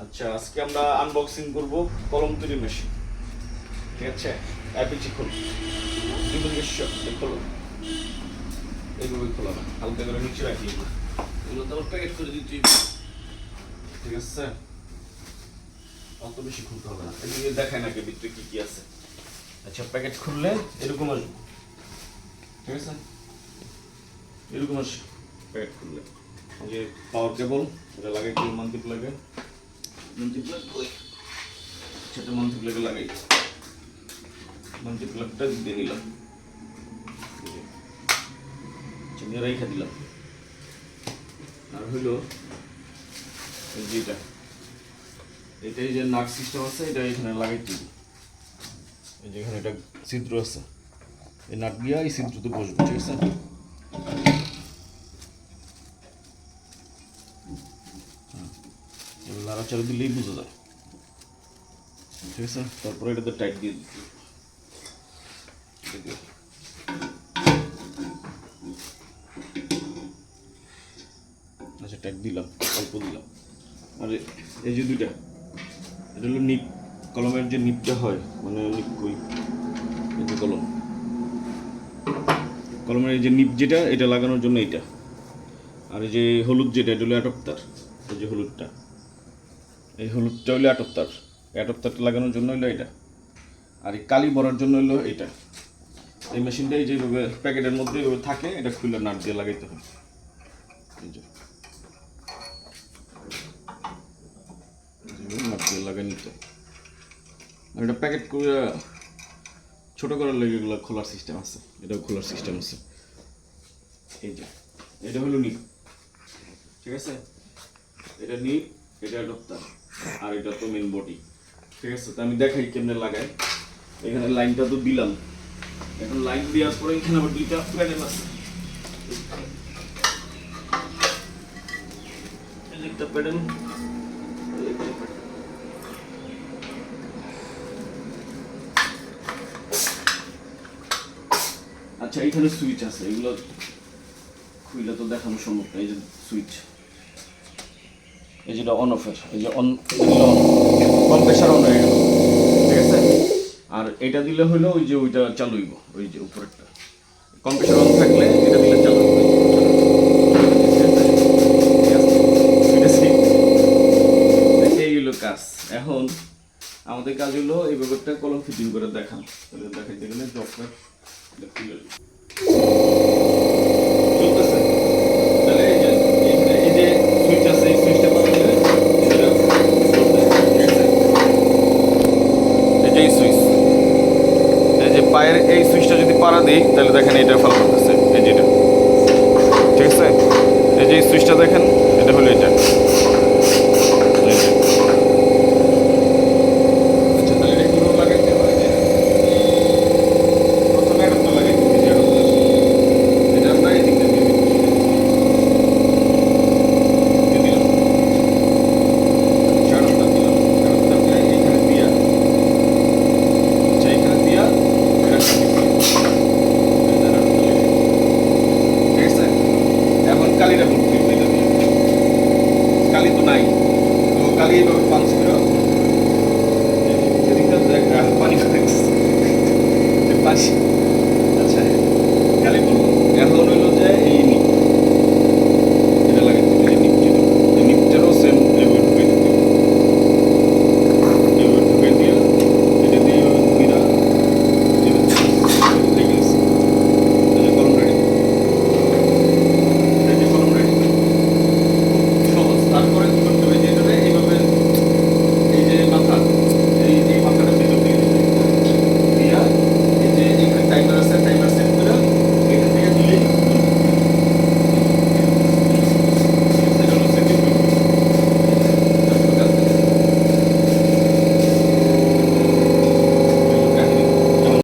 আচ্ছা, আজকে আমরা আনবক্সিং করব কলম তৈরি মেশিন। ঠিক আছে, অ্যাপিচি খোল, খোলো, এইভাবে খোলা না, হালকা করে নিচে রাখি। এগুলো তো আবার প্যাকেট করে দিচ্ছি। ঠিক আছে, অত বেশি খুলতে হবে না, এদিকে দেখায় নাকি ভিতরে কি কি আছে। আচ্ছা, প্যাকেট খুললে এরকম আসবে। ঠিক আছে, এরকম আসবে প্যাকেট খুললে। যে পাওয়ার কেবল এটা লাগাই, মান্থলি প্লাগে, মান্থলি প্লাগ সেটা মান্থলি প্লাগে লাগাই। মান্থলি প্লাগটা দিয়ে নিলাম, নিয়ে রেখে দিলাম। আর হইলো যেটা, এটাই যে নাট সিস্টেম আছে, এটা এখানে লাগাই দিব। এই যেখানে এটা ছিদ্র আছে, এই নাট গিয়া এই ছিদ্রতে বসবে। ঠিক আছে, নাড়াচাড়া দিলেই বোঝা যায়। ঠিক আছে, তারপরে এটাতে টাইট দিয়ে দিতে। আচ্ছা, টাইট দিলাম, অল্প দিলাম। আর এই যে দুইটা, এটা হলো নিপ, কলমের যে নিপটা হয়, মানে নিপ কই, এই যে কলমের এই যে নিপ যেটা, এটা লাগানোর জন্য এইটা। আর এই যে হলুদ যেটা, এটা হলো অ্যাডপ্টার। এই যে হলুদটা, এই হলুদটা হলো অ্যাডপ্টার। অ্যাডপ্টারটা লাগানোর জন্য হলো এটা। আর এই কালি ভরার জন্য হলো এটা। এই মেশিনটা এই যেভাবে প্যাকেটের মধ্যে এইভাবে থাকে, এটা খুলে নাট দিয়ে লাগাইতে হয়। এই যে নাট দিয়ে লাগাই নিতে। আর এটা প্যাকেট করে ছোট করার লাগে এগুলো খোলার সিস্টেম আছে, এটাও খোলার সিস্টেম আছে। এই যে এটা হলো নিপ। ঠিক আছে, এটা নিপ, এটা অ্যাডপ্টার, আর এটা তো মেন বডি। ঠিক আছে, তো আমি দেখাই কেমনে লাগাই। এখানে লাইনটা তো দিলাম, এখন লাইন দেওয়ার পরে এখানে আবার দুইটা প্যানেল আছে। একটা প্যানেল, আচ্ছা এখানে সুইচ আছে, এগুলো খুইলে তো দেখানো সম্ভব না। এই যে সুইচ, এই যেটা অন অফের, এই যে অন, কম্প্রেসার অন হয়ে গেল। ঠিক আছে, আর এটা দিলে হলো ওই যে ওইটা চালু হইব, ওই যে উপরেরটা কম্প্রেসার অন থাকলে এটা দিলে চালু হবে। এই হলো কাজ। এখন আমাদের কাজ হলো এই ব্যাপারটা কলম ফিটিং করে দেখান। তাহলে দেখাইতে গেলে জবটা খুলে চলতেছে। তাহলে এই যে এই যে সুইচ আছে, এই সুইচটা পাওয়া গেলে এই যে সুইচ, এই যে পায়ের এই সুইচটা যদি পাড়া দিই, তাহলে দেখেন এটা ফল করতেছে, এই যেটা। ঠিক আছে, এই যে সুইচটা দেখেন, এটা হলো এটা। আচ্ছা, তাহলে এটা কিভাবে লাগাইতে হয়? প্রথমে একটা লাগাইতে হবে, এটা আমরা এই দিকটা দিয়ে দিলাম, শাড়িটা দিলাম, শাড়িটা দিয়ে এইখানে দিয়া, আচ্ছা এইখানে দিয়া এটা ঠিক আছে। এখন কালিটা ভর্তি হবে, এটা দিয়ে কালি তো নাই, তো কালি এইভাবে পাঞ্চ করে